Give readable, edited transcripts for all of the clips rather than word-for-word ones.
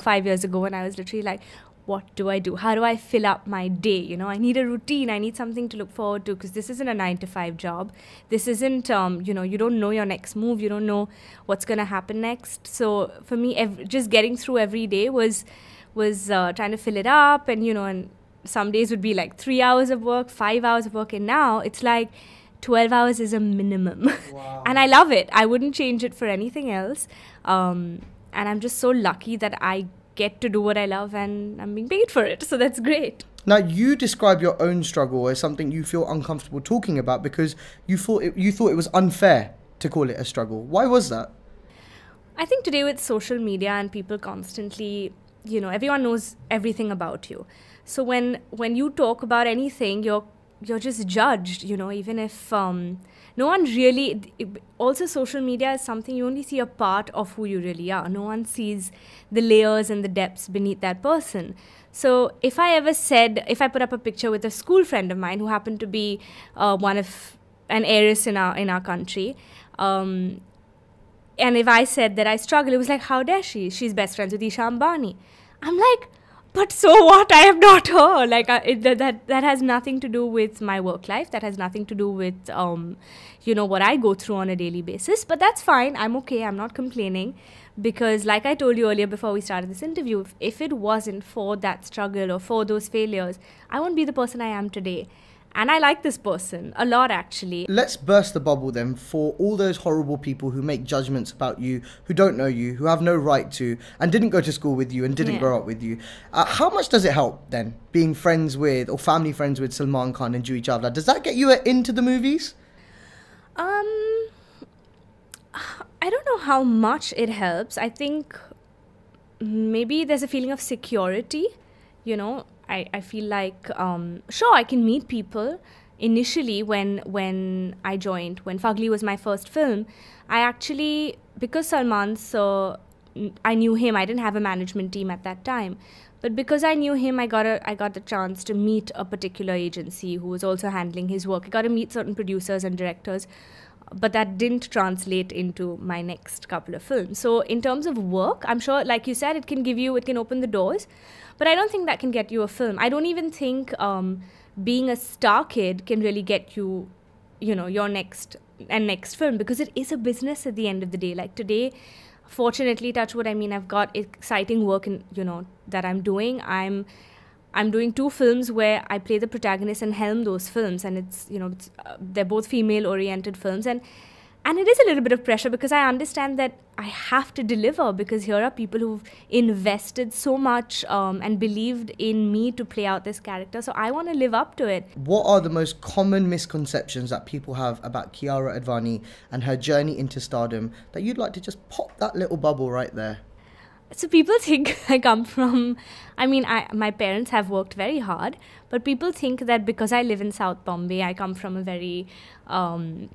5 years ago when I was literally like, what do I do? How do I fill up my day? You know, I need a routine. I need something to look forward to, because this isn't a 9 to 5 job. This isn't, you know, you don't know your next move. You don't know what's going to happen next. So for me, just getting through every day was trying to fill it up. And, you know, and some days would be like 3 hours of work, 5 hours of work. And now it's like 12 hours is a minimum. Wow. And I love it. I wouldn't change it for anything else. And I'm just so lucky that I get to do what I love and I'm being paid for it. So that's great. Now, you describe your own struggle as something you feel uncomfortable talking about because you thought it was unfair to call it a struggle. Why was that? I think today with social media and people constantly, you know, everyone knows everything about you. So when you talk about anything, you're just judged, you know, even if no one really, also social media is something you only see a part of who you really are. No one sees the layers and the depths beneath that person. So if I put up a picture with a school friend of mine who happened to be an heiress in our country, and if I said that I struggle, it was like, how dare she? She's best friends with Isha Ambani. I'm like, but so what? I am not her. Like that has nothing to do with my work life. That has nothing to do with you know, what I go through on a daily basis. But that's fine. I'm okay. I'm not complaining, because like I told you earlier before we started this interview, if it wasn't for that struggle or for those failures, I wouldn't be the person I am today. And I like this person a lot, actually. Let's burst the bubble then for all those horrible people who make judgments about you, who don't know you, who have no right to, and didn't go to school with you and didn't grow up with you. How much does it help then, being friends with or family friends with Salman Khan and Juhi Chawla? Does that get you into the movies? I don't know how much it helps. I think maybe there's a feeling of security, you know. I feel like, sure, I can meet people. Initially, when I joined, when Fugly was my first film, I actually, because Salman, so I knew him. I didn't have a management team at that time. But because I knew him, I got the chance to meet a particular agency who was also handling his work. I got to meet certain producers and directors. But that didn't translate into my next couple of films. So in terms of work, I'm sure, like you said, it can open the doors. But I don't think that can get you a film. I don't even think being a star kid can really get you, you know, your next film, because it is a business at the end of the day. Like today, fortunately, touch wood, I mean, I've got exciting work that I'm doing. I'm doing 2 films where I play the protagonist and helm those films, and they're both female-oriented films, and it is a little bit of pressure because I understand that I have to deliver, because here are people who've invested so much and believed in me to play out this character, so I want to live up to it. What are the most common misconceptions that people have about Kiara Advani and her journey into stardom that you'd like to just pop that little bubble right there? So people think I come from, my parents have worked very hard, but people think that because I live in South Bombay, I come from a very, I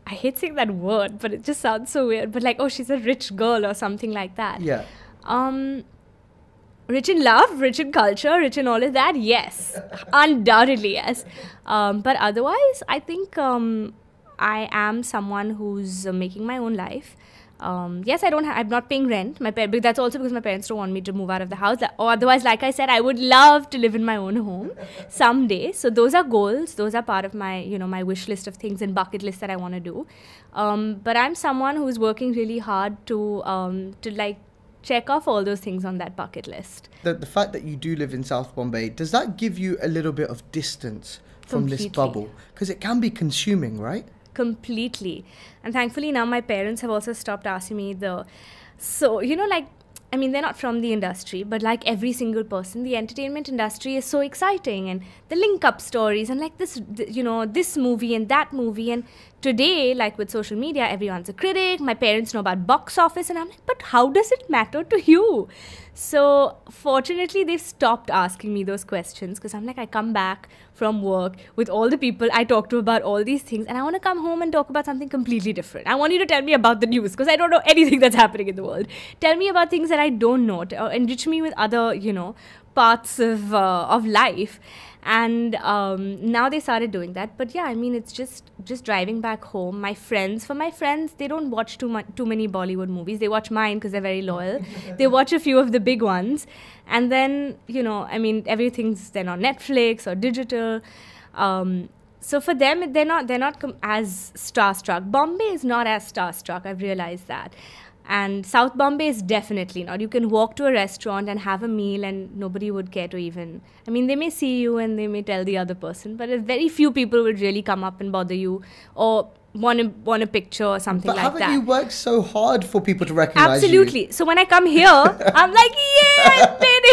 hate saying that word, but it just sounds so weird, but like, oh, she's a rich girl or something like that. Yeah. Rich in love, rich in culture, rich in all of that, yes. Undoubtedly, yes. But otherwise, I think I am someone who's making my own life. Yes, I'm not paying rent. But that's also because my parents don't want me to move out of the house. Or otherwise, like I said, I would love to live in my own home someday. So those are goals. Those are part of my, my wish list of things and bucket list that I want to do. But I'm someone who's working really hard to like check off all those things on that bucket list. The fact that you do live in South Bombay, does that give you a little bit of distance from this bubble? Because it can be consuming, right? Completely. And thankfully now my parents have also stopped asking me they're not from the industry, but like every single person, the entertainment industry is so exciting, and the link up stories and like this, this movie and that movie. And today, like with social media, everyone's a critic. My parents know about box office, and I'm like, but how does it matter to you? So fortunately, they've stopped asking me those questions, because I'm like, I come back from work with all the people I talk to about all these things, and I want to come home and talk about something completely different. I want you to tell me about the news, because I don't know anything that's happening in the world. Tell me about things that I don't know, or enrich me with other, parts of life. And now they started doing that. But yeah, I mean, it's just driving back home. For my friends, they don't watch too many Bollywood movies. They watch mine because they're very loyal. They watch a few of the big ones. And then, you know, I mean, everything's then on Netflix or digital. So for them, they're not as starstruck. Bombay is not as starstruck. I've realized that. And South Bombay is definitely not. You can walk to a restaurant and have a meal and nobody would care to even... I mean, they may see you and they may tell the other person, but very few people would really come up and bother you or want a picture or something like that. But haven't you worked so hard for people to recognize you? Absolutely. So when I come here, I'm like, yeah, I made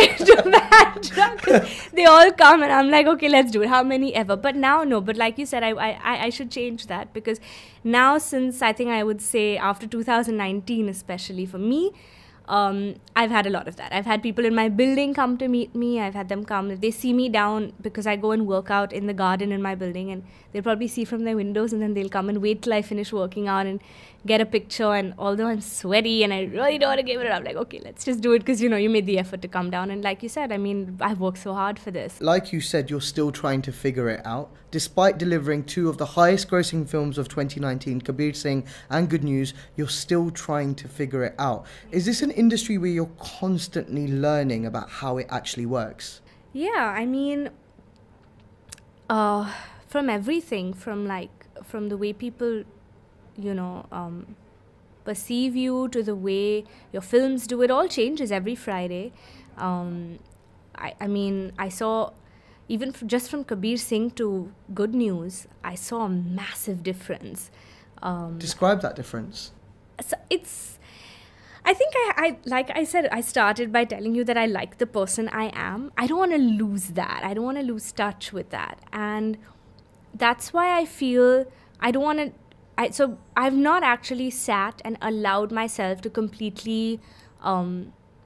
it. They all come and I'm like, okay, let's do it. How many ever? But now, no. But like you said, I should change that, because now, since I think I would say after 2019, especially for me, I've had a lot of that. I've had people in my building come to meet me. I've had them come. If they see me down, because I go and work out in the garden in my building, and they'll probably see from their windows, and then they'll come and wait till I finish working out and get a picture. And although I'm sweaty and I really don't want to give it up, I'm like, okay, let's just do it, because, you know, you made the effort to come down. And like you said, I mean, I've worked so hard for this. Like you said, you're still trying to figure it out. Despite delivering two of the highest grossing films of 2019, Kabir Singh and Good News, you're still trying to figure it out. Is this an industry where you're constantly learning about how it actually works? Yeah, I mean, from everything, from the way people, you know, perceive you, to the way your films do, it all changes every Friday. I mean, I saw, even just from Kabir Singh to Good News, I saw a massive difference. Describe that difference. So I think I like I said, I started by telling you that I like the person I am. I don't want to lose that. I don't want to lose touch with that. And that's why I feel I don't want to... So I've not actually sat and allowed myself to completely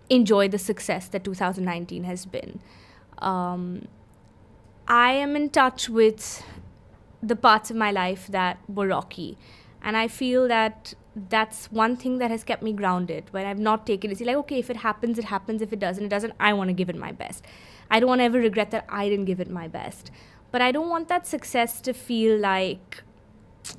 enjoy the success that 2019 has been. I am in touch with the parts of my life that were rocky. And I feel that that's one thing that has kept me grounded, when I've not taken it. It's like, okay, if it happens, it happens. If it doesn't, it doesn't. I want to give it my best. I don't want to ever regret that I didn't give it my best. But I don't want that success to feel like...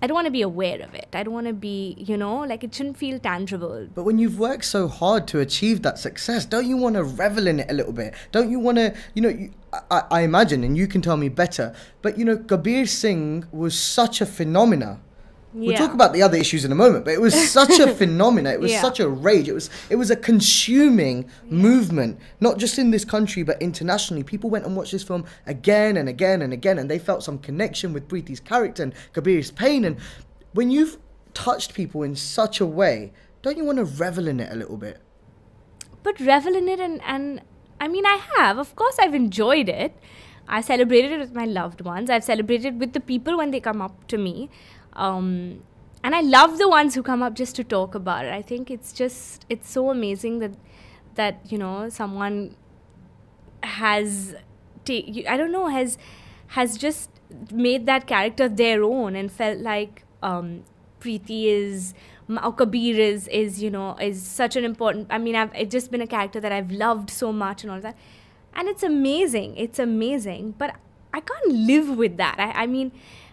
I don't want to be aware of it. I don't want to be, you know, like, it shouldn't feel tangible. But when you've worked so hard to achieve that success, don't you want to revel in it a little bit? Don't you want to, you know, I imagine, and you can tell me better, but, you know, Kabir Singh was such a phenomena. Yeah. We'll talk about the other issues in a moment, but it was such a phenomena. It was such a rage. It was a consuming movement, not just in this country, but internationally. People went and watched this film again and again and again, and they felt some connection with Preeti's character and Kabir's pain. And when you've touched people in such a way, don't you want to revel in it a little bit? But revel in it, and I mean, I have. Of course, I've enjoyed it. I celebrated it with my loved ones. I've celebrated with the people when they come up to me. And I love the ones who come up just to talk about it. I think it's so amazing that you know, someone has just made that character their own and felt like Preeti is, or Kabir is, you know, is such an important... I mean, it's just been a character that I've loved so much and all that. And it's amazing. But I can't live with that. I mean,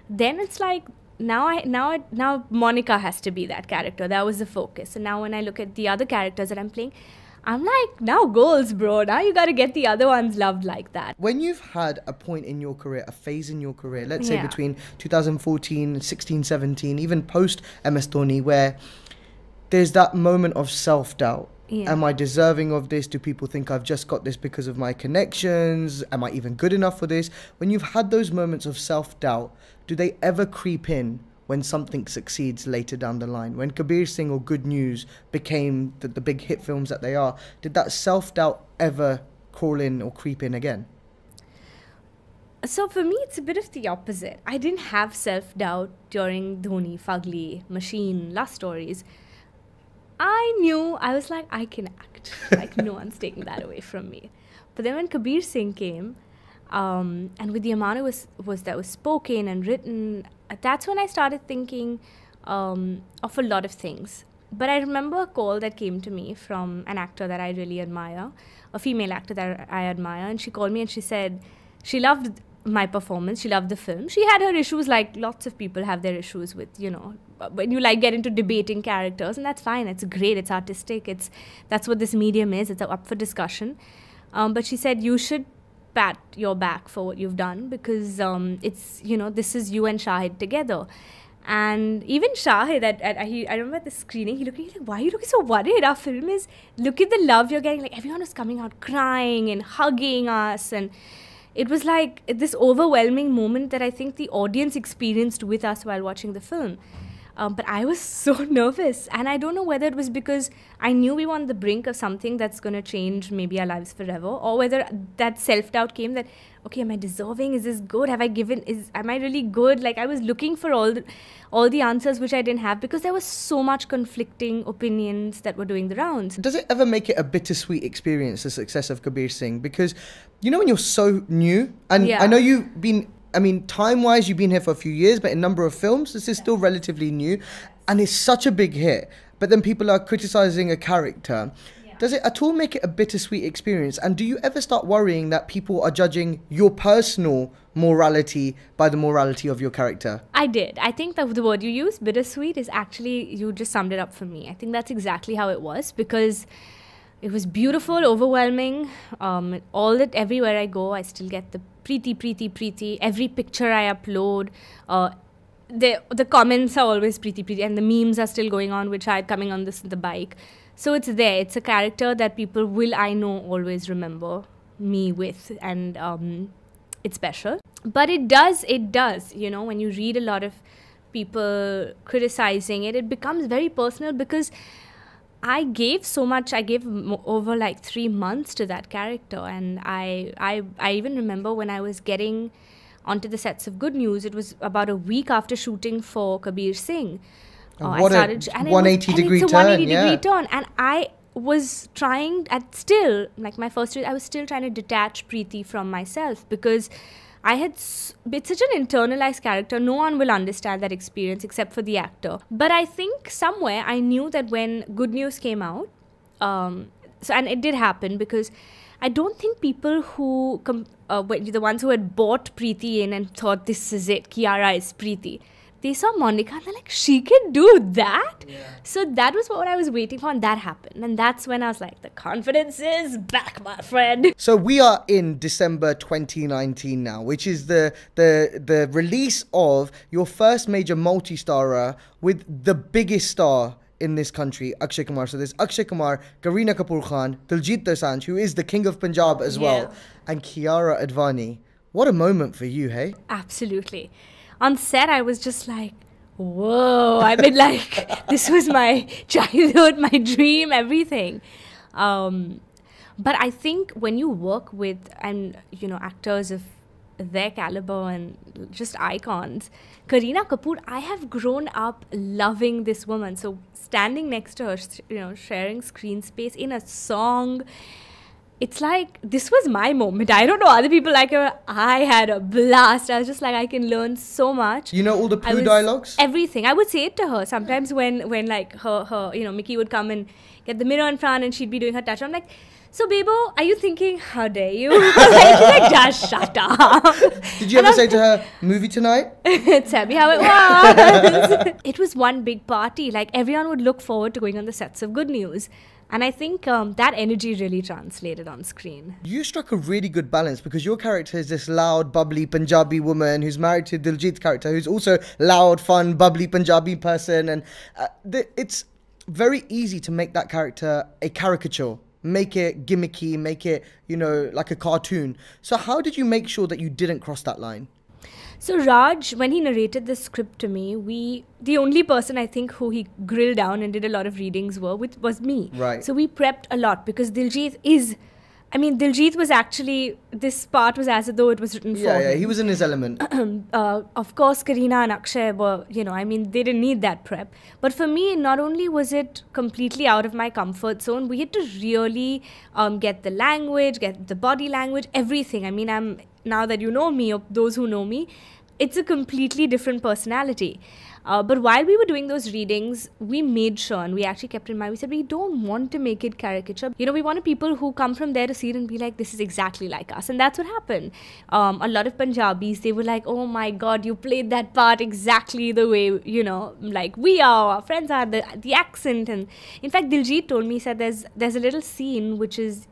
then it's like... Now Monica has to be that character. That was the focus. So now when I look at the other characters that I'm playing, I'm like, now goals, bro. Now you got to get the other ones loved like that. When you've had a point in your career, a phase in your career, let's say between 2014, 16, 17, even post MS Dhoni, where there's that moment of self-doubt. Yeah. Am I deserving of this? Do people think I've just got this because of my connections? Am I even good enough for this? When you've had those moments of self-doubt, do they ever creep in when something succeeds later down the line? When Kabir Singh or Good News became the big hit films that they are, did that self-doubt ever crawl in or creep in again? So for me, it's a bit of the opposite. I didn't have self-doubt during Dhoni, Fugly, Machine, Love Stories. I knew, I was like, I can act. Like, no one's taking that away from me. But then when Kabir Singh came, and with the amount that was spoken and written, that's when I started thinking of a lot of things. But I remember a call that came to me from an actor that I really admire, a female actor that I admire, and she called me and she said she loved my performance. She loved the film. She had her issues, like lots of people have their issues with, when you like get into debating characters, and that's fine. It's great. It's artistic. That's what this medium is. It's up for discussion. But she said you should pat your back for what you've done, because it's, this is you and Shahid together. And even Shahid, I remember at the screening, he looked at me like, why are you looking so worried? Our film is, look at the love you're getting. Like, everyone was coming out crying and hugging us. And it was like this overwhelming moment that I think the audience experienced with us while watching the film. But I was so nervous. And I don't know whether it was because I knew we were on the brink of something that's going to change maybe our lives forever, or whether that self-doubt came that, okay, am I deserving? Is this good? Am I really good? Like, I was looking for all the answers which I didn't have, because there was so much conflicting opinions that were doing the rounds. Does it ever make it a bittersweet experience, the success of Kabir Singh? Because, when you're so new, and I know you've been, time-wise, you've been here for a few years, but in number of films, this is still relatively new, and it's such a big hit. But then people are criticizing a character. Does it at all make it a bittersweet experience? And do you ever start worrying that people are judging your personal morality by the morality of your character? I did. I think that the word you used, bittersweet, is actually, you just summed it up for me. I think that's exactly how it was, because it was beautiful, overwhelming. Everywhere I go, I still get the preeti. Every picture I upload, the comments are always preeti, and the memes are still going on, which I had coming on the bike. So it's there. It's a character that people will, I know, always remember me with, and it's special. But it does, when you read a lot of people criticizing it, it becomes very personal, because I gave so much. I gave over like 3 months to that character, and I even remember when I was getting onto the sets of Good News, it was about a week after shooting for Kabir Singh. What a 180-degree turn. It's a 180-degree turn. And I was trying, my first year, I was still trying to detach Preeti from myself, because it's such an internalized character. No one will understand that experience except for the actor. But I think somewhere I knew that when Good News came out, and it did happen, because I don't think people who, the ones who had bought Preeti in and thought this is it, Kiara is Preeti, they saw Monica and they're like, she can do that? Yeah. So that was what I was waiting for, and that happened. And that's when I was like, the confidence is back, my friend. So we are in December 2019 now, which is the release of your first major multi-starrer with the biggest star in this country, Akshay Kumar. So there's Akshay Kumar, Kareena Kapoor Khan, Diljit Dosanjh, who is the king of Punjab as well, and Kiara Advani. What a moment for you, hey? Absolutely. On set, I was just like, whoa. I mean, like, this was my childhood, my dream, everything. But I think when you work with, actors of their caliber and just icons, Kareena Kapoor, I have grown up loving this woman. So standing next to her, sharing screen space in a song, it's like, this was my moment. I don't know other people like her. I had a blast. I was just like, I can learn so much. You know all the poo dialogues? Everything. I would say it to her. Sometimes when like her Mickey would come and get the mirror in front and she'd be doing her touch. I'm like, so Bebo, are you thinking, how dare you? She's like, just shut up. Did you ever say to her, movie tonight? Tell me how it was. It was one big party. Like, everyone would look forward to going on the sets of Good News. And I think that energy really translated on screen. You struck a really good balance, because your character is this loud, bubbly Punjabi woman who's married to Diljit's character, who's also loud, fun, bubbly Punjabi person. And it's very easy to make that character a caricature. Make it gimmicky, make it, like a cartoon. So how did you make sure that you didn't cross that line? So Raj, when he narrated the script to me, the only person I think who he grilled down and did a lot of readings was me. Right. So we prepped a lot, because Diljit was actually, this part was as though it was written for him. Yeah, he was in his element. Of course, Kareena and Akshay were, they didn't need that prep. But for me, not only was it completely out of my comfort zone, we had to really get the language, get the body language, everything. I mean, now that you know me, or those who know me, it's a completely different personality. But while we were doing those readings, we made sure, and we actually kept in mind, we said, we don't want to make it caricature. You know, we wanted people who come from there to see it and be like, this is exactly like us. And that's what happened. A lot of Punjabis, they were like, oh my God, you played that part exactly the way, you know, like we are, our friends are, the accent. And in fact, Diljit told me, he said there's a little scene which is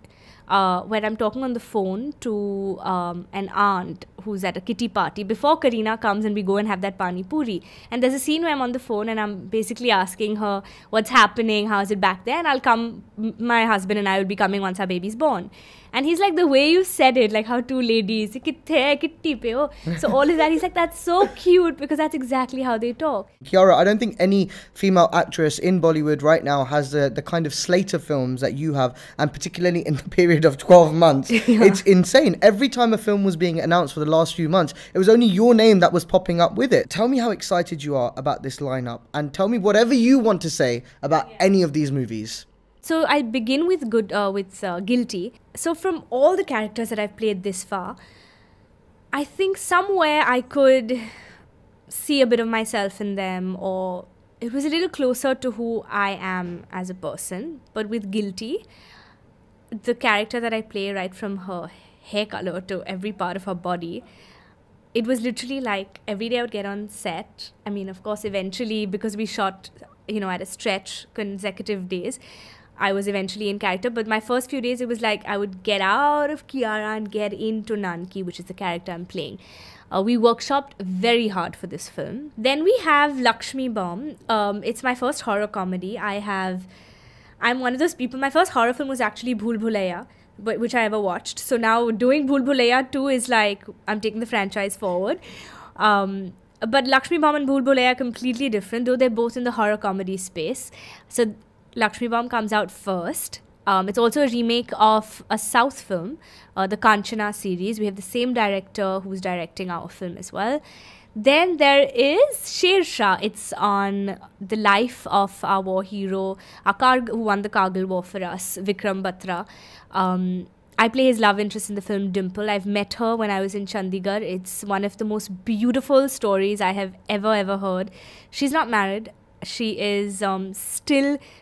where I'm talking on the phone to an aunt who's at a kitty party before Kareena comes and we go and have that pani puri. And there's a scene where I'm on the phone and I'm basically asking her what's happening, how is it back there, and I'll come, my husband and I will be coming once our baby's born. And he's like, the way you said it, like how two ladies, kitty pe ho. So all of that, he's like, that's so cute, because that's exactly how they talk. Kiara, I don't think any female actress in Bollywood right now has the kind of slate of films that you have, and particularly in the period of 12 months. Yeah. It's insane. Every time a film was being announced for the last few months, it was only your name that was popping up with it. Tell me how excited you are about this lineup, and tell me whatever you want to say about any of these movies. So I begin with Guilty. So from all the characters that I've played this far, I think somewhere I could see a bit of myself in them, or it was a little closer to who I am as a person. But with Guilty, the character that I play, right from her hair color to every part of her body, it was literally like every day I would get on set. I mean, of course, eventually, because we shot, you know, at a stretch, consecutive days, I was eventually in character. But my first few days, it was like I would get out of Kiara and get into Nanki, which is the character I'm playing. We workshopped very hard for this film. Then we have Lakshmi Bomb. It's my first horror comedy. I'm one of those people. My first horror film was actually Bhool Bhulaiya, which I ever watched. So now doing Bhool Bhulaiya 2 is like I'm taking the franchise forward. But Lakshmi Bomb and Bhool Bhulaiya are completely different, though they're both in the horror comedy space. So Lakshmi Bomb comes out first. It's also a remake of a South film, the Kanchana series. We have the same director who's directing our film as well. Then there is Sher Shah. It's on the life of our war hero, who won the Kargil War for us, Vikram Batra. I play his love interest in the film Dimple. I've met her when I was in Chandigarh. It's one of the most beautiful stories I have ever heard. She's not married. She is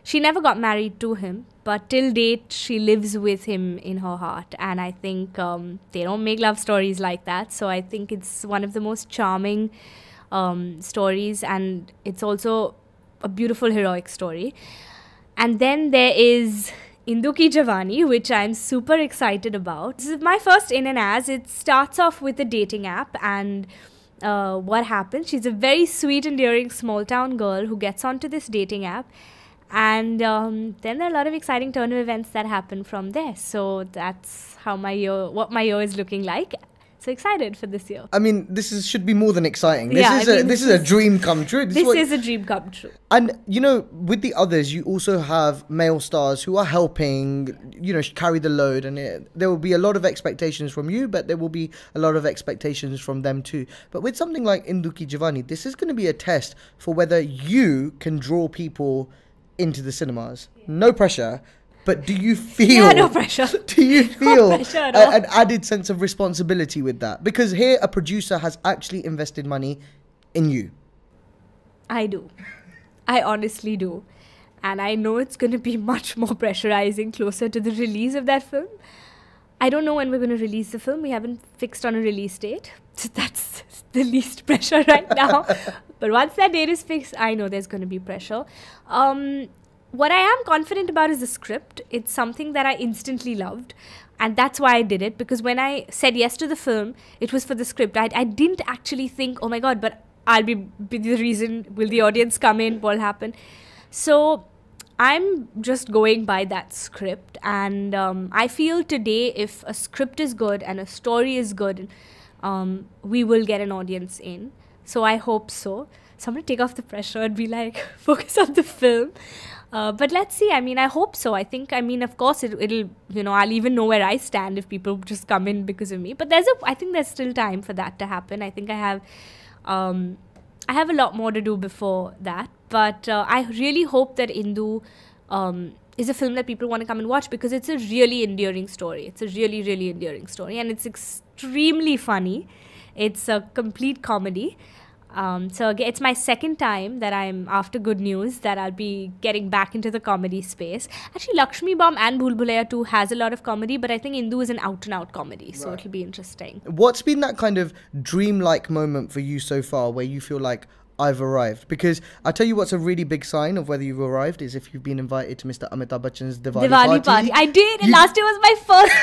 she never got married to him, but till date she lives with him in her heart. And I think they don't make love stories like that. So I think it's one of the most charming stories, and it's also a beautiful heroic story. And then there is Indu Ki Javani, which I'm super excited about. This is my first in and as. It starts off with a dating app, and what happens? She's a very sweet, endearing small town girl who gets onto this dating app, and then there are a lot of exciting turn of events that happen from there. So that's how what my year is looking like. So excited for this year. I mean, should be more than exciting. This is a dream come true. This is a dream come true. And, you know, with the others, you also have male stars who are helping, you know, carry the load. And there will be a lot of expectations from you, but there will be a lot of expectations from them too. But with something like Indu Ki Javani, this is going to be a test for whether you can draw people into the cinemas. No pressure. But do you feel... Yeah, no pressure. Do you feel no pressure at all. An added sense of responsibility with that? Because here a producer has actually invested money in you. I do. I honestly do. And I know it's going to be much more pressurizing closer to the release of that film. I don't know when we're going to release the film. We haven't fixed on a release date. So that's the least pressure right now. But once that date is fixed, I know there's going to be pressure. What I am confident about is the script. It's something that I instantly loved. And that's why I did it. Because when I said yes to the film, it was for the script. I didn't actually think, oh my God, but I'll be the reason. Will the audience come in? What will happen? So I'm just going by that script. And I feel today if a script is good and a story is good, we will get an audience in. So I hope so. So I'm going to take off the pressure and be like, focus on the film. But let's see. I mean, I hope so. I mean, of course, it'll, you know, I'll even know where I stand if people just come in because of me. But I think there's still time for that to happen. I think I have a lot more to do before that. But I really hope that Indu is a film that people want to come and watch because it's a really endearing story. It's a really, really endearing story. And it's extremely funny. It's a complete comedy. So again, it's my second time that I'm, after Good News, that I'll be getting back into the comedy space. Actually, Lakshmi Bomb and Bhool Bhulaiya 2 has a lot of comedy, but I think Indu is an out-and-out comedy, so it'll be interesting. What's been that kind of dreamlike moment for you so far where you feel like, I've arrived? Because I tell you what's a really big sign of whether you've arrived is if you've been invited to Mr. Amitabh Bachchan's Diwali party. I did, and last year was my first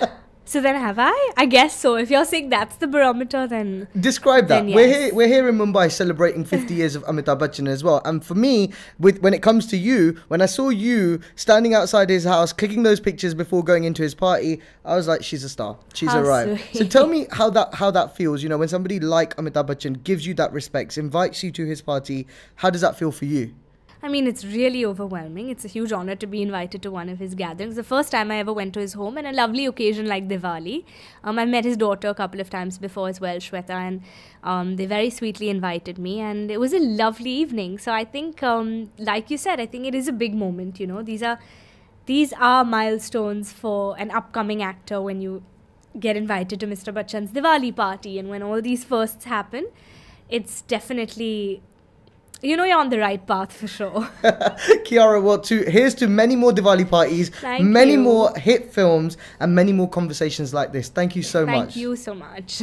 time. So then have I? I guess so. If you're saying that's the barometer, then... Describe that. Then yes. We're here in Mumbai celebrating 50 years of Amitabh Bachchan as well. And for me, when it comes to you, when I saw you standing outside his house, clicking those pictures before going into his party, I was like, she's a star. She's arrived. Sweet. So tell me how that feels, you know, when somebody like Amitabh Bachchan gives you that respect, invites you to his party, how does that feel for you? I mean, it's really overwhelming. It's a huge honor to be invited to one of his gatherings. The first time I ever went to his home, and a lovely occasion like Diwali. I met his daughter a couple of times before as well, Shweta, and they very sweetly invited me, and it was a lovely evening. So I think, like you said, I think it is a big moment, you know. These are milestones for an upcoming actor when you get invited to Mr. Bachchan's Diwali party, and when all these firsts happen, it's definitely... You know, you're on the right path for sure. Kiara, well, here's to many more Diwali parties, many more hit films, and many more conversations like this. Thank you so much. Thank you so much.